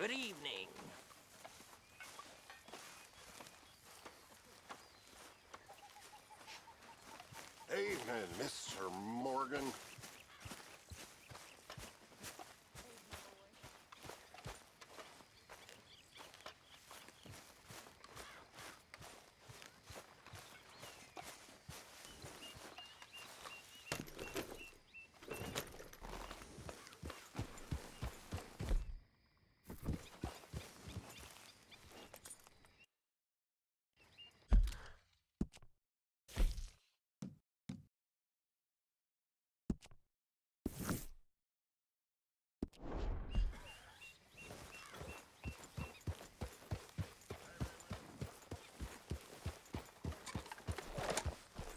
Good evening. Evening, Mr. Morgan.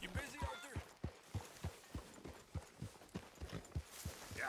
You busy, Arthur? Yeah.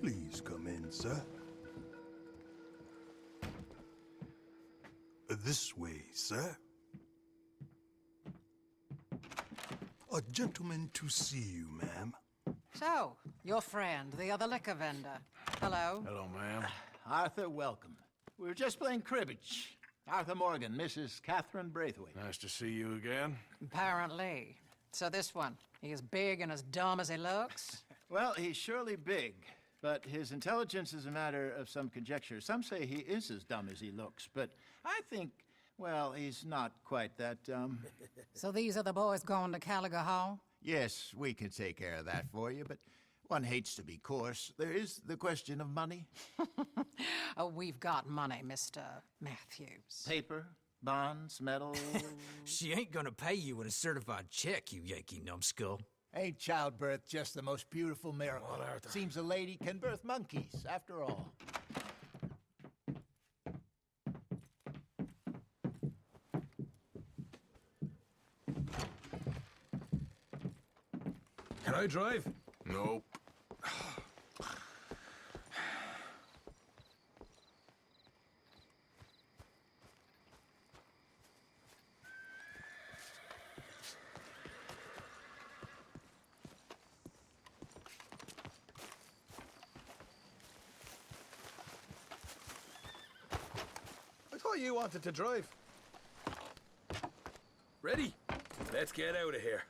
Please come in, sir. This way, sir. A gentleman to see you, ma'am. So, your friend, the other liquor vendor. Hello. Hello, ma'am. Arthur, welcome. We were just playing cribbage. Arthur Morgan, Mrs. Catherine Braithwaite. Nice to see you again. Apparently. So this one, he is big and as dumb as he looks? Well, he's surely big, but his intelligence is a matter of some conjecture. Some say he is as dumb as he looks, but I think, well, he's not quite that dumb. So these are the boys going to Gallagher Hall? Yes, we can take care of that for you, but one hates to be coarse. There is the question of money. Oh, we've got money, Mr. Matthews. Paper, bonds, metal. She ain't gonna pay you in a certified check, you Yankee numbskull. Ain't childbirth just the most beautiful miracle? What, Arthur? Seems a lady can birth monkeys, after all. Can I drive? Nope. I thought you wanted to drive. Ready? Let's get out of here.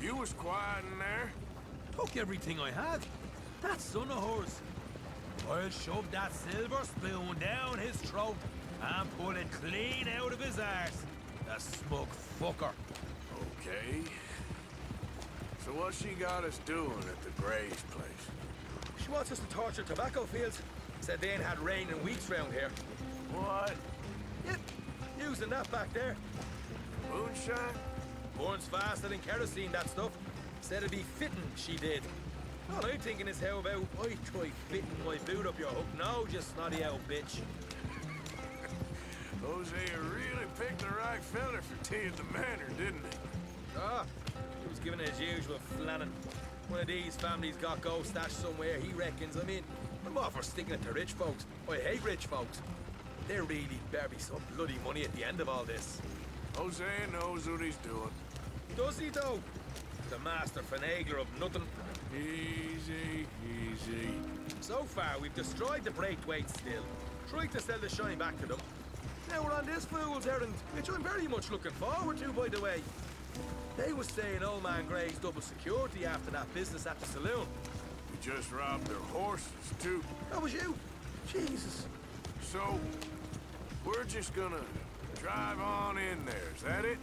You was quiet in there. Took everything I had. That son of hers. I'll shove that silver spoon down his throat and pull it clean out of his arse. The smug fucker. Okay. So what she got us doing at the Gray's place? She wants us to torture tobacco fields. Said they ain't had rain in weeks round here. What? Yep, using that back there. Moonshine? Burns faster than kerosene, that stuff. Said it'd be fitting, she did. All I'm thinking is how about I try fitting my boot up your hook now, you snotty old bitch. Hosea really picked the right fella for tea at the manor, didn't he? Ah, he was giving it his usual flannin'. One of these families got gold stashed somewhere, he reckons. I mean, I'm all for sticking it to rich folks. I hate rich folks. There really better be some bloody money at the end of all this. Hosea knows what he's doing. Does he, though? The master finagler of nothing. Easy, easy. So far, we've destroyed the Braithwaite still. Tried to sell the shine back to them. Now we're on this fool's errand, which I'm very much looking forward to, by the way. They was saying old man Gray's double security after that business at the saloon. We just robbed their horses, too. That was you? Jesus. So, we're just gonna drive on in there, is that it?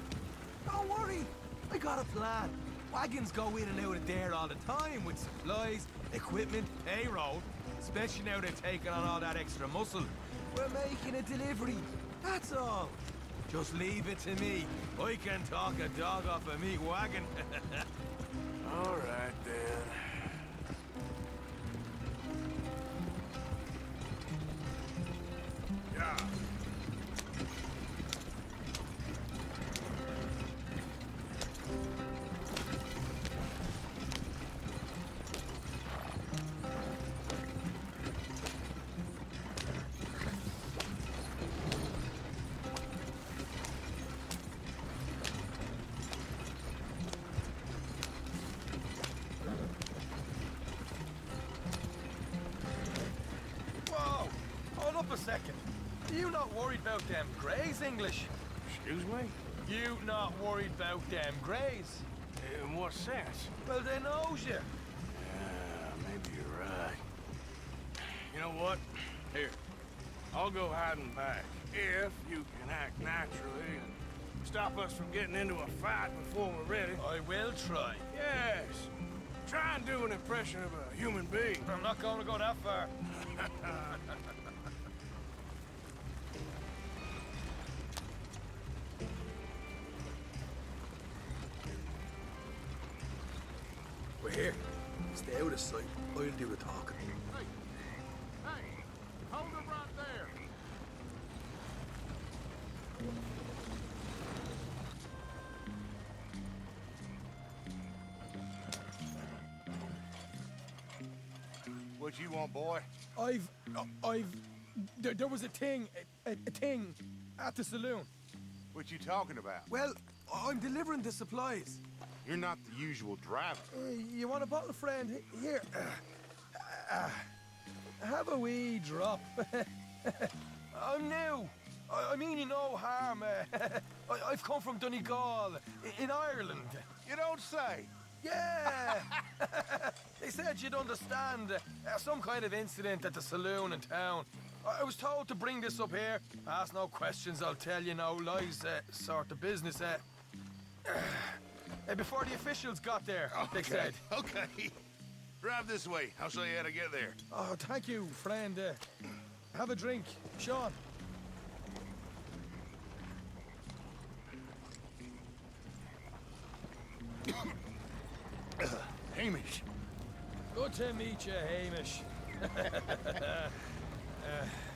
Don't worry. I got a plan. Wagons go in and out of there all the time with supplies, equipment, payroll. Especially now they've taken on all that extra muscle. We're making a delivery. That's all. Just leave it to me. I can talk a dog off a meat wagon. All right, then. Yeah. Up a second. You not worried about them Greys, English? Excuse me? You not worried about them Greys? In what sense? Well, they knows you. Maybe you're right. You know what? Here, I'll go hiding back. If you can act naturally and stop us from getting into a fight before we're ready. I will try. Yes. Try and do an impression of a human being. I'm not going to go that far. We're here. Stay out of sight. I'll do the talking. Hey, hold it right there. What you want, boy? There was a thing at the saloon. What you talking about? Well, I'm delivering the supplies. You're not the usual driver. You want a bottle, friend? Here. Have a wee drop. I'm new. I mean you no harm. I've come from Donegal, in Ireland. You don't say. Yeah! They said you'd understand. Some kind of incident at the saloon in town. I was told to bring this up here. Ask no questions, I'll tell you no lies, sort of business. Before the officials got there, they said. Okay. Drive this way. I'll show you how to get there. Oh, thank you, friend. Have a drink. Sean. Hamish. Good to meet you, Hamish.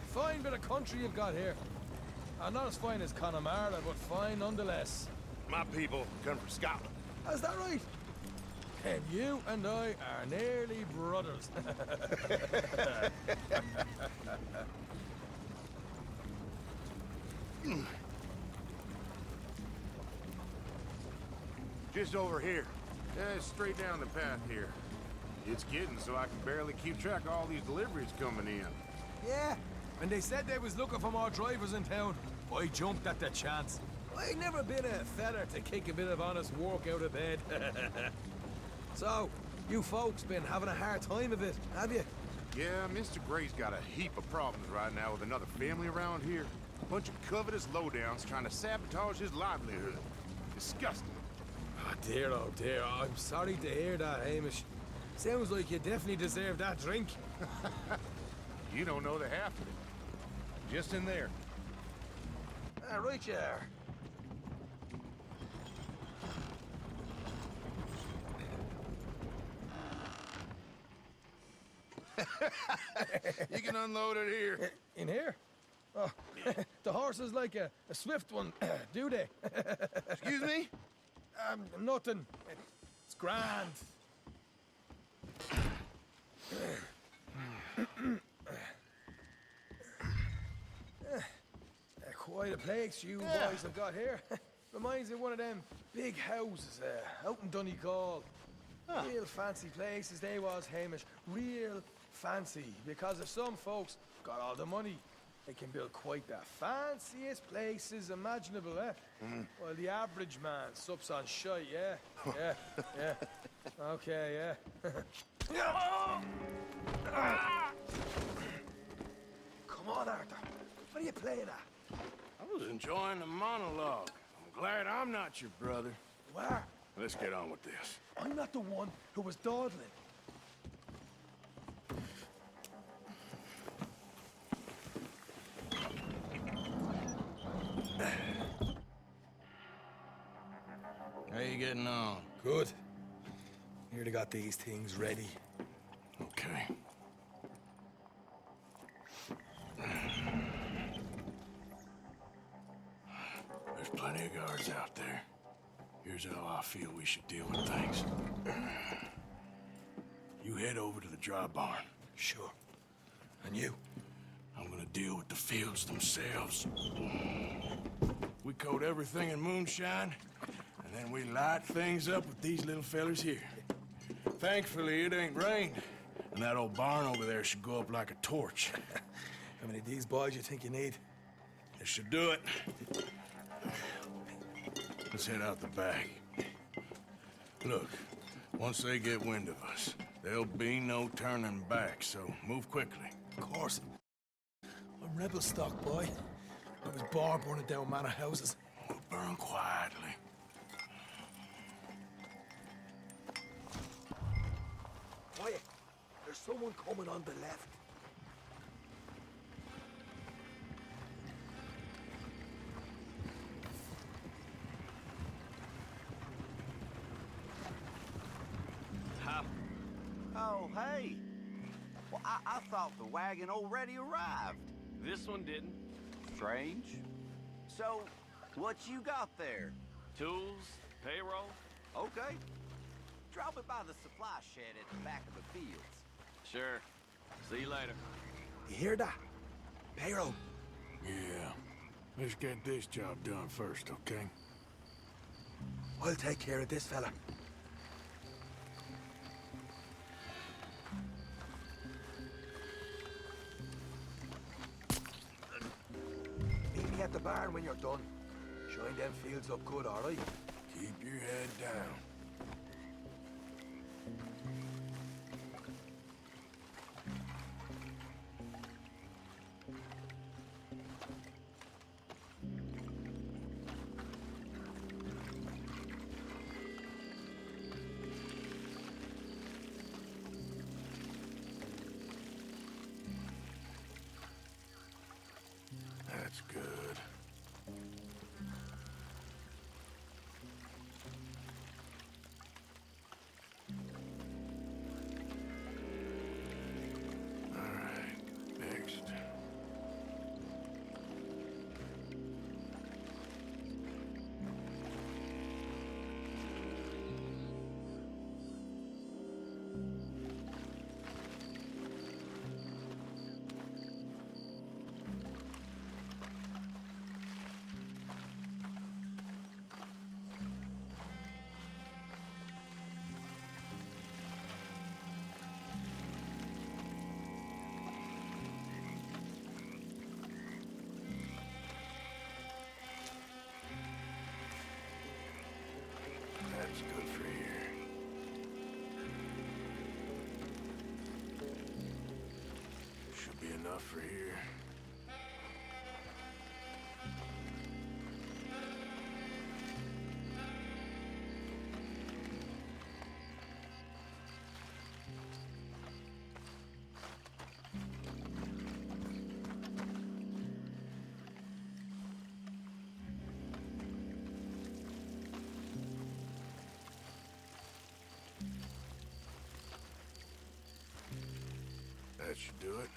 Fine bit of country you've got here. Not as fine as Connemara, but fine nonetheless. My people come from Scotland. Is that right? And you and I are nearly brothers. Just over here. Straight down the path here. It's getting so I can barely keep track of all these deliveries coming in. Yeah, and they said they was looking for more drivers in town. I jumped at the chance. I ain't never been a feller to kick a bit of honest work out of bed. So, you folks been having a hard time of it, have you? Yeah, Mr. Gray's got a heap of problems right now with another family around here. A bunch of covetous lowdowns trying to sabotage his livelihood. Disgusting. Oh dear, I'm sorry to hear that, Hamish. Sounds like you definitely deserve that drink. You don't know the half of it. Just in there. Right you are. You can unload it here. In here? Oh, the horse is like a swift one, do they? Excuse me? Nothing. It's grand. Quite a place you boys have got here. Reminds me of one of them big houses out in Donegal. Real fancy places they was, Hamish. Real fancy. Because if some folks got all the money, they can build quite the fanciest places imaginable, eh? Well, the average man sups on shite, yeah? Yeah. Okay, yeah. Come on, Arthur. What are you playing at? I was enjoying the monologue. I'm glad I'm not your brother. Where? Let's get on with this. I'm not the one who was dawdling. How you getting on? Good. Nearly got these things ready. Okay. There's plenty of guards out there. Here's how I feel we should deal with things. You head over to the dry barn. Sure. And you? I'm gonna deal with the fields themselves. We coat everything in moonshine, and then we light things up with these little fellers here. Thankfully, it ain't rained, and that old barn over there should go up like a torch. How many of these boys you think you need? This should do it. Let's head out the back. Look, once they get wind of us, there'll be no turning back, so move quickly. Of course. I'm rebel stock, boy. I was born burning down manor houses. We'll burn quietly. Quiet. There's someone coming on the left. Oh, hey. Well, I thought the wagon already arrived. This one didn't. Strange. So, what you got there? Tools, payroll. Okay. Drop it by the supply shed at the back of the fields. Sure. See you later. You hear that? Payroll. Yeah. Let's get this job done first, okay? I'll take care of this fella. Meet me at the barn when you're done. Shine them fields up good, all right? Keep your head down. That's good. All right, next. That's good for here. Should be enough for here. That should do it.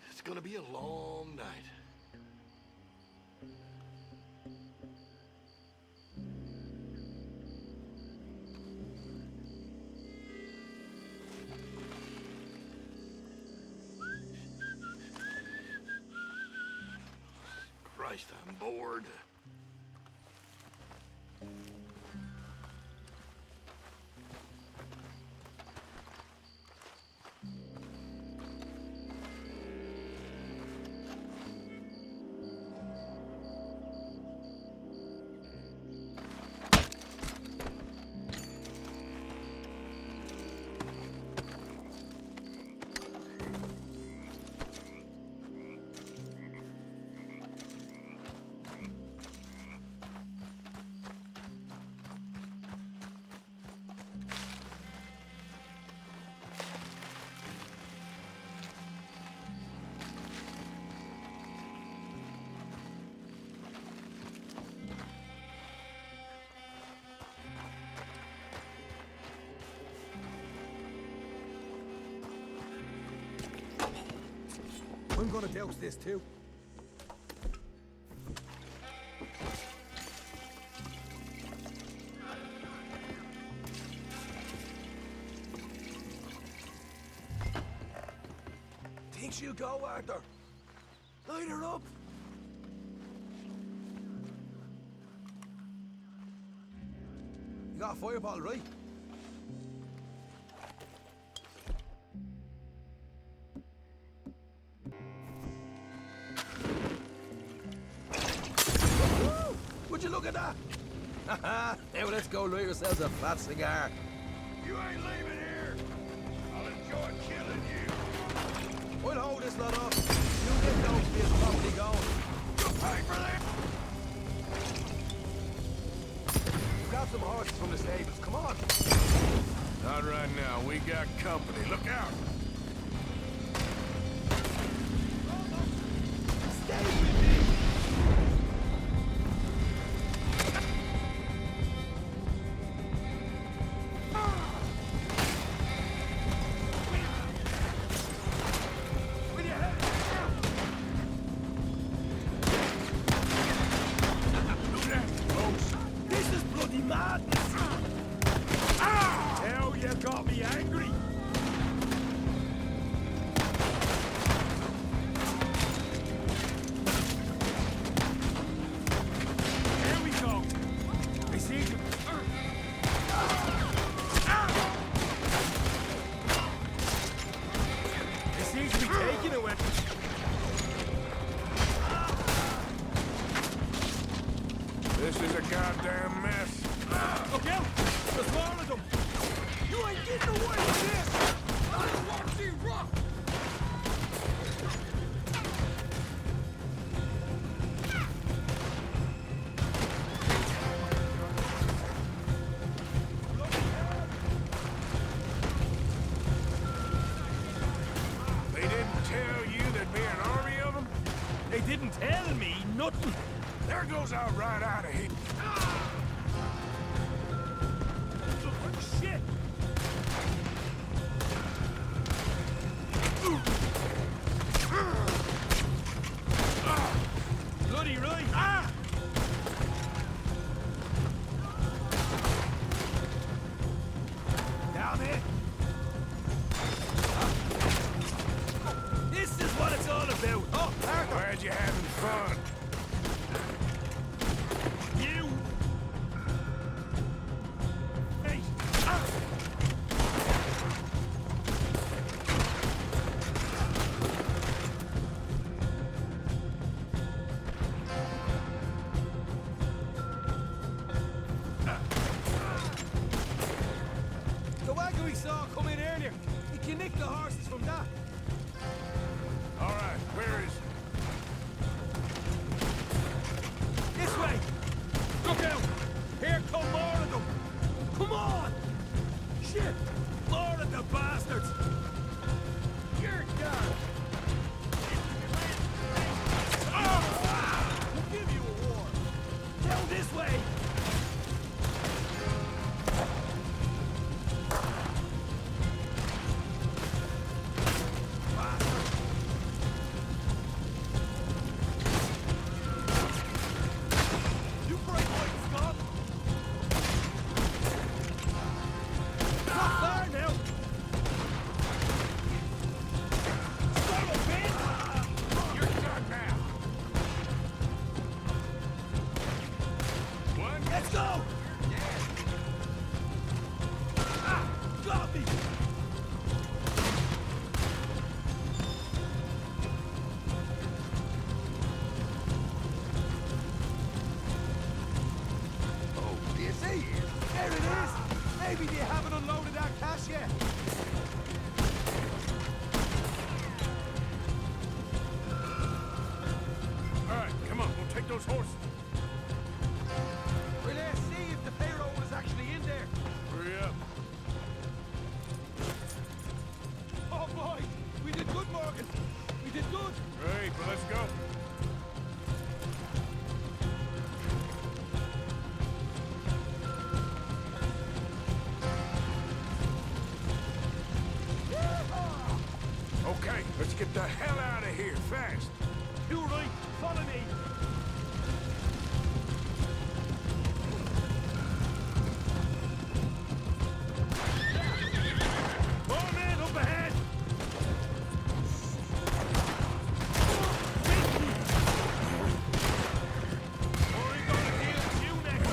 It's gonna be a long night. Christ, I'm bored. I'm gonna douse this too. Think she'll go, Arthur? Light her up. You got a fireball, right? Would you look at that? Haha, now let's go light ourselves a fat cigar. You ain't leaving here. I'll enjoy killing you. We'll hold this lot up. You get those this property going. You'll pay for that. Grab some horses from the stables, come on. Not right now. We got company. Look out. Stay with me. This is bloody madness! Hell, you got me angry. Here we go. I see you. They seem to be taking away. This is a goddamn mess. Look out! There's more of them! You ain't getting away with this! I don't want to see rock! They didn't tell you there'd be an army didn't tell me nothing. There goes our right out of here. Oh, shit! Bloody right! Ah! Down it! This is what it's all about! Oh, Arthur! Glad you're having fun. You! Hey! Ah! The wagon we saw come in earlier. You can nick the horses from that. All right, where is it? This way! Look out! Here come more of them! Come on! Shit! More of the bastards! You're done! We'll give you a war! Down this way! You break white, Scott! Not far now! Son of a bitch! You're done now. One. Let's go! Ah! Got me! Oh, Do you see? There it is! Maybe they haven't unloaded that cash yet. All right, come on, we'll take those horses. Well, let's see if the payroll is actually in there. Hurry up. Oh boy! We did good, Morgan! We did good! Great, well, let's go. Okay, let's get the hell out of here, fast. You right, follow me! More men up ahead! Or he gonna deal with you next!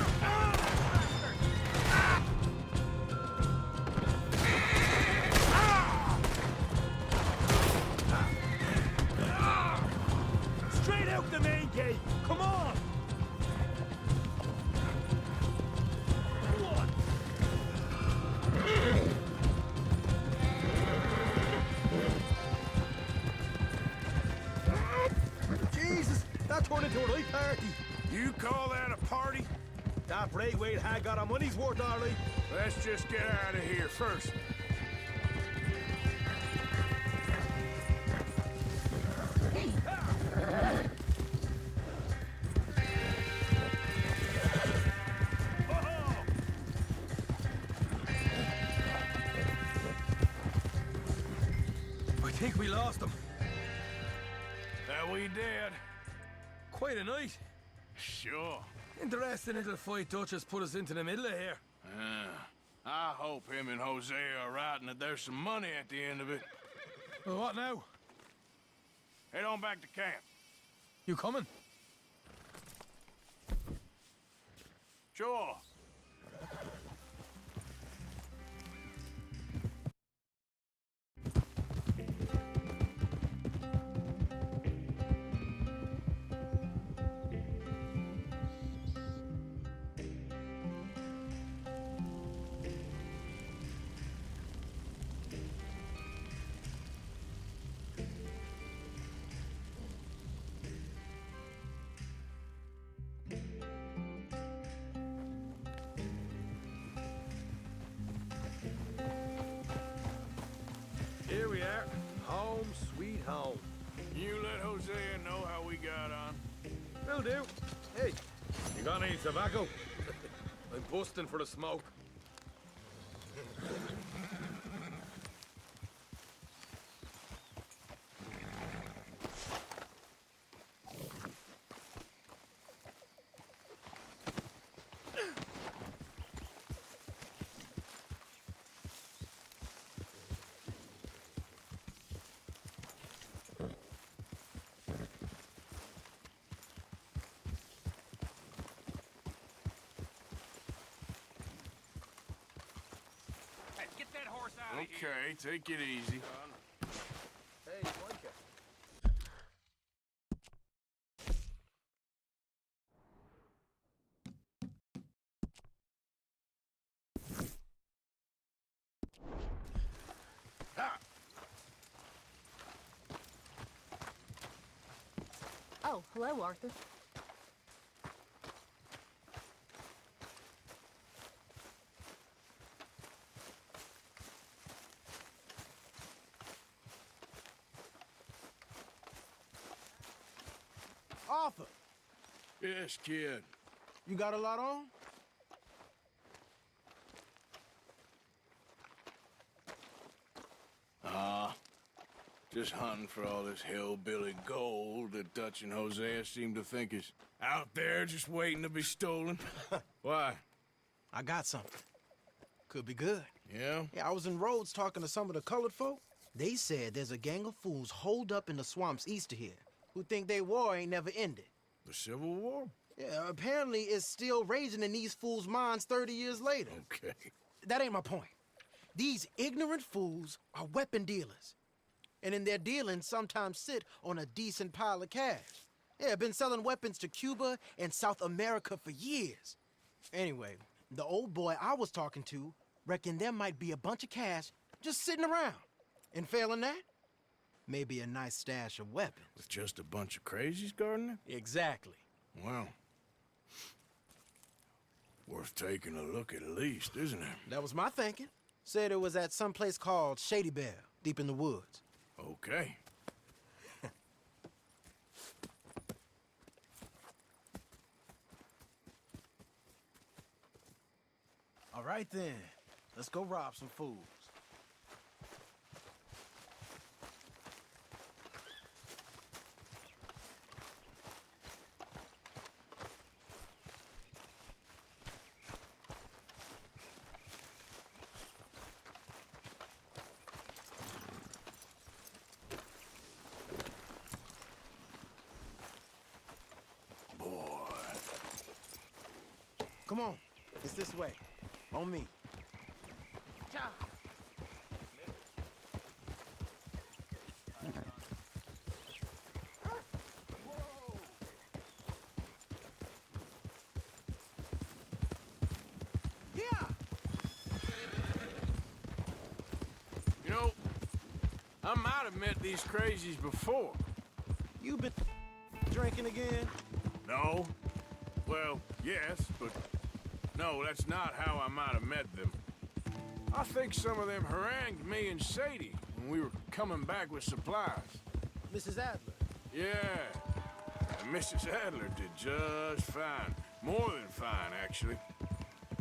Straight out the main gate! Come on! Come on! Jesus! That turned into a right party! You call that a party? That Braithwaite had got our money's worth, all right. Let's just get out of here first. I think we lost them. That we did. Quite a night. Sure. Interesting little fight Dutch has put us into the middle of here. I hope him and Jose are right and that there's some money at the end of it. Well, what now? Head on back to camp. You coming? Sure. got on? Will do. Hey, you got any tobacco? I'm busting for the smoke. Okay, take it easy. Hey, Micah. Oh, hello, Arthur. Arthur, Yes, kid. you got a lot on? Just hunting for all this hillbilly gold that Dutch and Hosea seem to think is out there just waiting to be stolen. Why? I got something. Could be good. Yeah? Yeah, I was in Rhodes talking to some of the colored folk. They said there's a gang of fools holed up in the swamps east of here who think their war ain't never ended. The Civil War? Yeah, apparently it's still raging in these fools' minds 30 years later. Okay. That ain't my point. These ignorant fools are weapon dealers. And in their dealings sometimes sit on a decent pile of cash. Yeah, been selling weapons to Cuba and South America for years. Anyway, the old boy I was talking to reckoned there might be a bunch of cash just sitting around. And failing that, maybe a nice stash of weapons. With just a bunch of crazies guarding it? Exactly. Well, worth taking a look at least, isn't it? That was my thinking. Said it was at some place called Shady Belle, deep in the woods. Okay. All right then, let's go rob some fools. Come on, it's this way. On me. Yeah! You know, I might have met these crazies before. You been drinking again? No. Well, yes, but no, that's not how I might have met them. I think some of them harangued me and Sadie when we were coming back with supplies. Mrs. Adler. Yeah, and Mrs. Adler did just fine. More than fine, actually.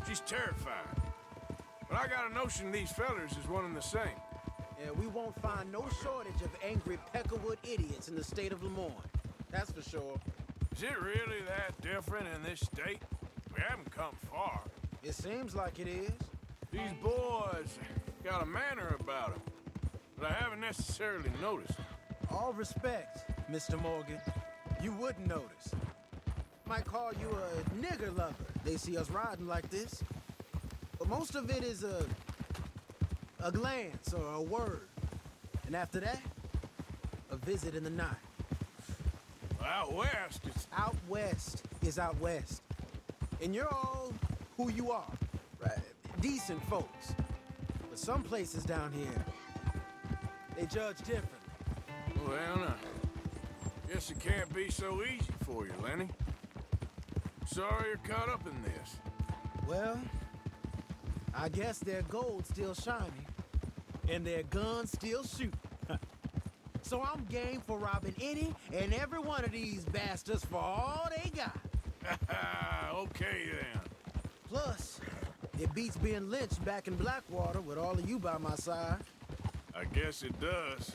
She's terrified. But I got a notion these fellers is one and the same. Yeah, we won't find no shortage of angry Peckerwood idiots in the state of Lemoyne. That's for sure. Is it really that different in this state? We haven't come far. It seems like it is. These boys got a manner about them that I haven't necessarily noticed. All respect, Mr. Morgan. You wouldn't notice. Might call you a nigger lover. They see us riding like this. But most of it is a glance or a word. And after that, a visit in the night. Out west, it's... Out west is out west. And you're all who you are, right? Decent folks. But some places down here, they judge differently. Well, now, guess it can't be so easy for you, Lenny. Sorry you're caught up in this. Well, I guess their gold's still shining, and their guns still shoot. So I'm game for robbing any and every one of these bastards for all they got. Okay, then. Plus, it beats being lynched back in Blackwater with all of you by my side. I guess it does.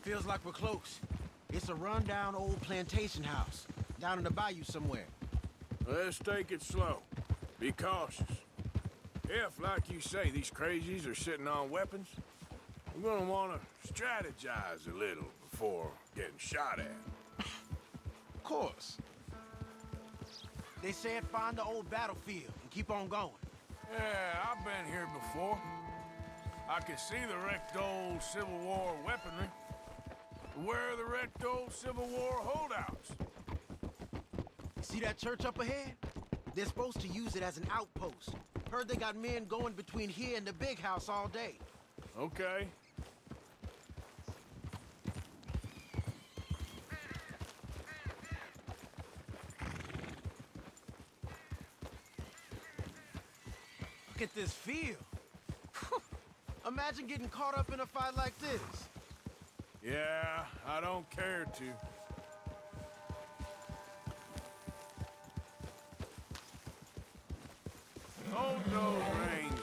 Feels like we're close. It's a rundown old plantation house, down in the bayou somewhere. Let's take it slow. Be cautious. If, like you say, these crazies are sitting on weapons, we're gonna want to strategize a little before getting shot at. Of course. They said find the old battlefield and keep on going. Yeah, I've been here before. I can see the wrecked old Civil War weaponry. Where are the wrecked old Civil War holdouts? See that church up ahead? They're supposed to use it as an outpost. Heard they got men going between here and the big house all day. Okay. Look at this field. Imagine getting caught up in a fight like this. Yeah, I don't care to. Hold those reins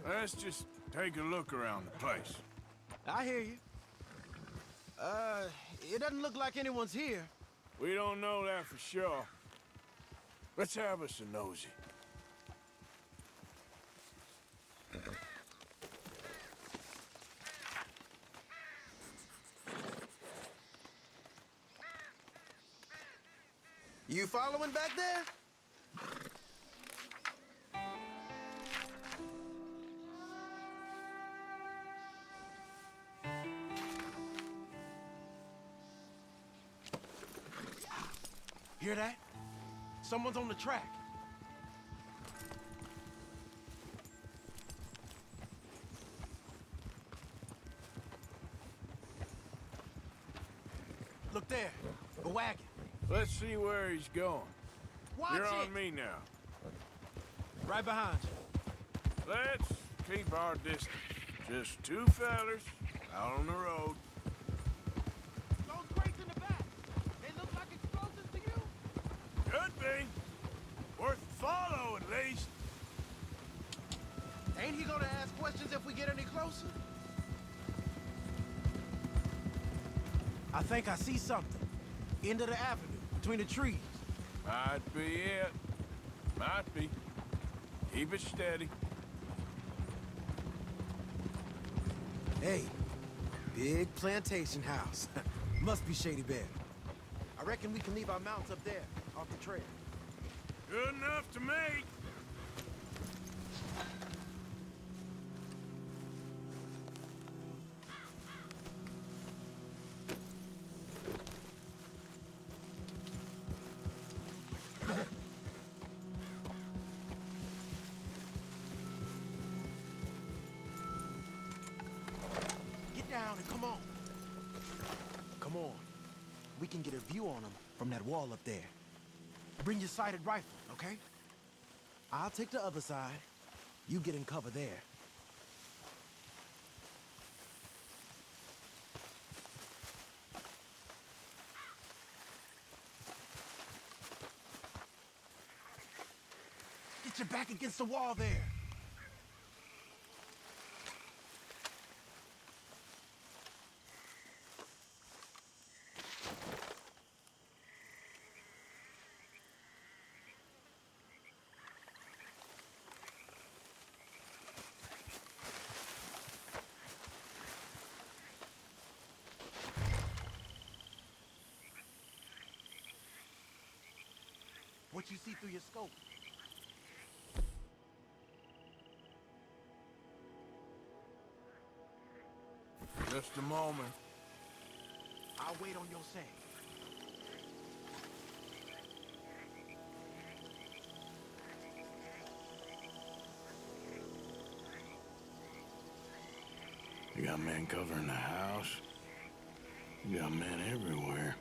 in. Let's just take a look around the place. I hear you. It doesn't look like anyone's here. We don't know that for sure. Let's have us a nosy. You following back there? Hear that? Someone's on the track. Look there, a wagon. Let's see where he's going. Watch You're it. on me now. Right behind you. Let's keep our distance. Just two fellers out on the road. Those crates in the back, they look like explosives to you? Could be. Worth a follow, at least. Ain't he gonna ask questions if we get any closer? I think I see something. End of the avenue, between the trees. Might be it. Might be. Keep it steady. Hey, big plantation house. Must be Shady Bear. I reckon we can leave our mounts up there, off the trail. Good enough to me. Get down and come on. Come on. We can get a view on them from that wall up there. Bring your sighted rifle, okay? I'll take the other side. You get in cover there. Get your back against the wall there. What you see through your scope? Just a moment. I'll wait on your say. got men covering the house. You got men everywhere.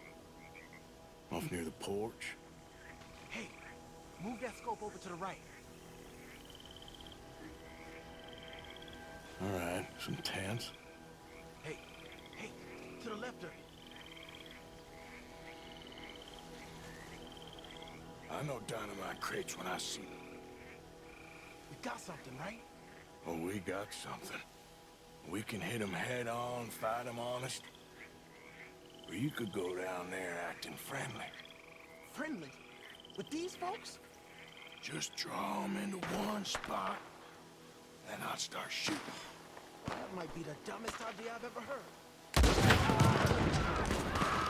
Off near the porch. Hey, move that scope over to the right. All right, some tents. Hey, to the left of it. I know dynamite crates when I see them. We got something, right? Oh, we got something. We can hit them head on, fight them honest. Or you could go down there acting friendly. Friendly? With these folks? Just draw them into one spot, then I'll start shooting. That might be the dumbest idea I've ever heard.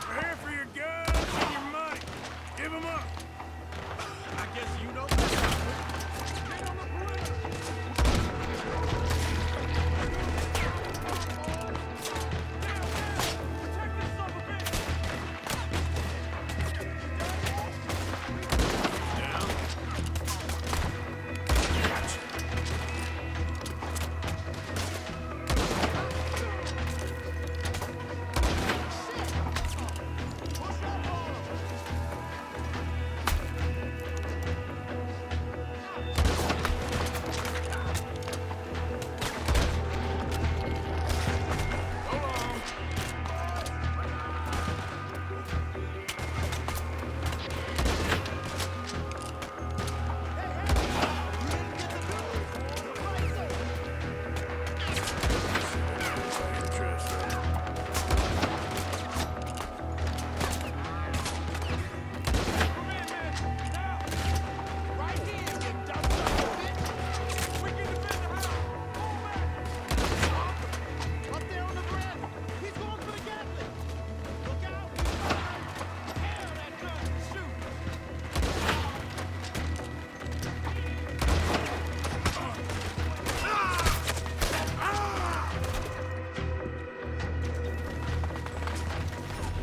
We're here for your guns and your money. Give them up. I guess you know. Get on the perimeter. Protect this son of a bitch. Down. Gotcha.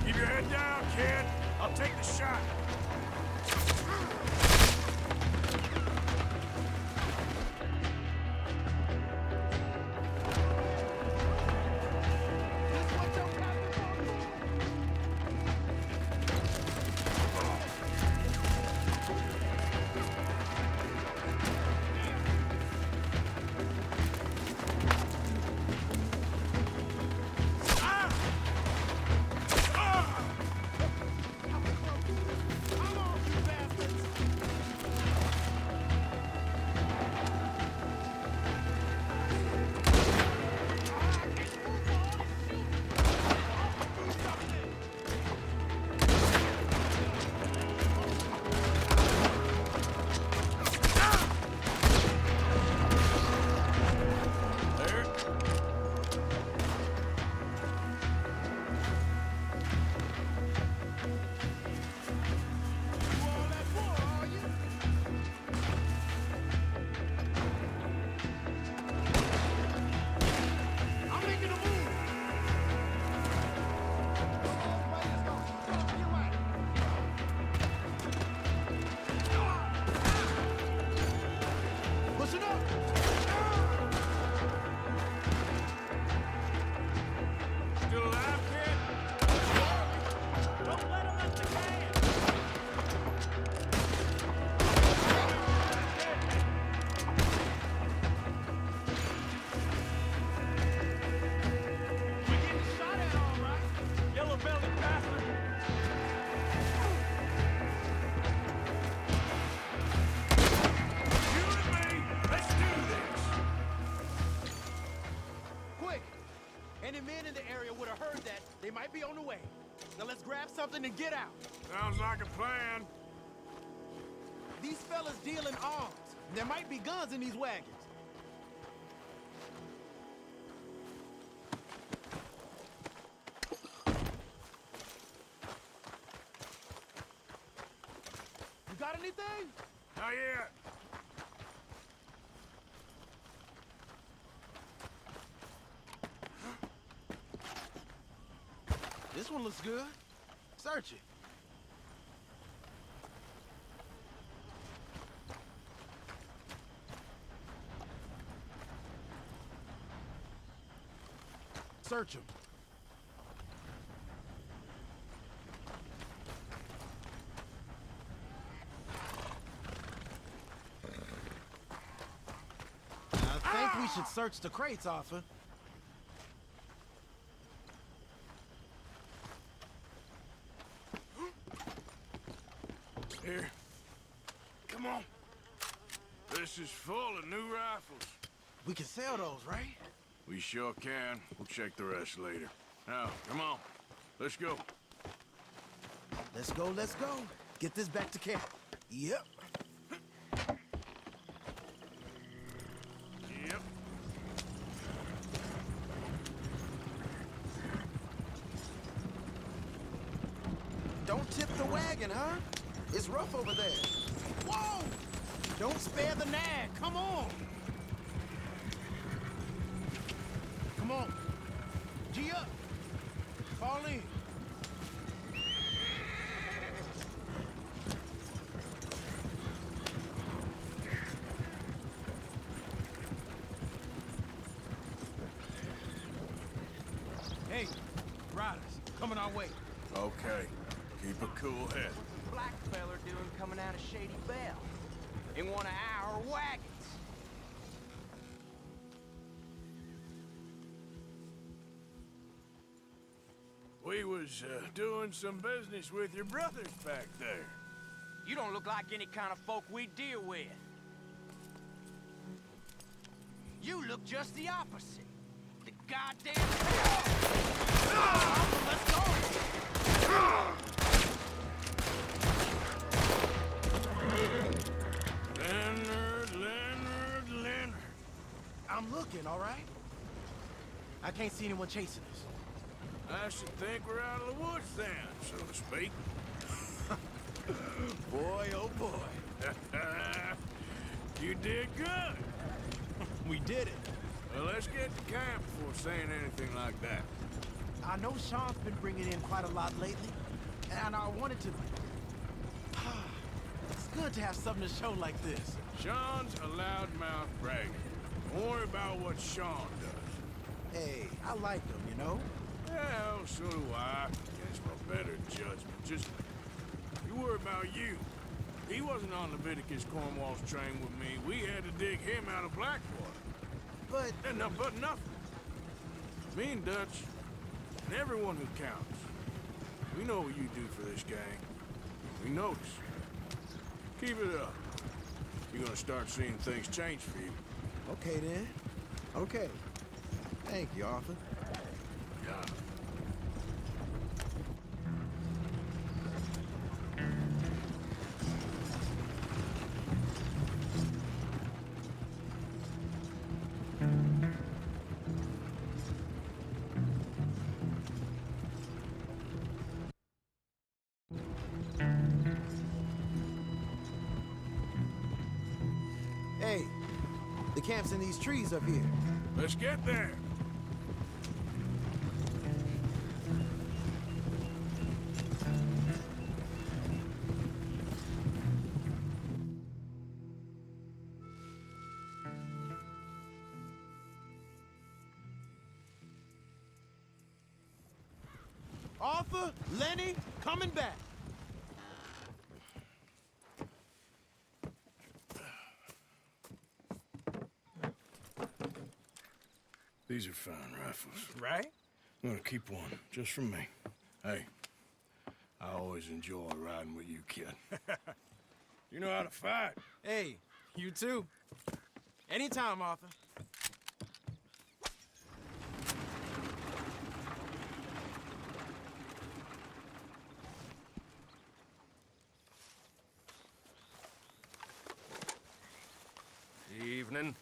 Keep your head down, kid. I'll take the shot. They might be on the way. Now let's grab something and get out. Sounds like a plan. These fellas deal in arms. There might be guns in these wagons. You got anything? Not yet. This one looks good. Search it. Search him. I think we should search the crates, Arthur. Here. Come on. This is full of new rifles. We can sell those, right? We sure can. We'll check the rest later. Now, come on. Let's go. Let's go, let's go. Get this back to camp. Yep. Yep. Don't tip the wagon, huh? It's rough over there. Whoa! Don't spare the nag. Come on. Come on. G up. Fall in. Hey, riders, coming our way. Okay. Keep a cool head. Black feller doing coming out of Shady Bell in one of our wagons. We was doing some business with your brothers back there. You don't look like any kind of folk we deal with. You look just the opposite. The goddamn... Let's go! Leonard. I'm looking, all right? I can't see anyone chasing us. I should think we're out of the woods then, so to speak. Boy, oh boy. You did good. We did it. Well, let's get to camp before saying anything like that. I know Sean's been bringing in quite a lot lately, and I wanted to... It's good to have something to show like this. Sean's a loudmouth bragger. Don't worry about what Sean does. Hey, I like him, you know? Well, so do I. Against my better judgment. Just, you worry about you. He wasn't on Leviticus Cornwall's train with me. We had to dig him out of Blackwater. But nothing. Me and Dutch, and everyone who counts, we know what you do for this gang. We notice. Keep it up. You're gonna start seeing things change for you. okay then. Okay. Thank you, Arthur. Yeah. Hey, the camp's in these trees up here. Let's get there. Arthur, Lenny, coming back. These are fine rifles. Right? I'm gonna keep one, just for me. Hey, I always enjoy riding with you, kid. You know how to fight. Hey, you too. Anytime, Arthur. Evening.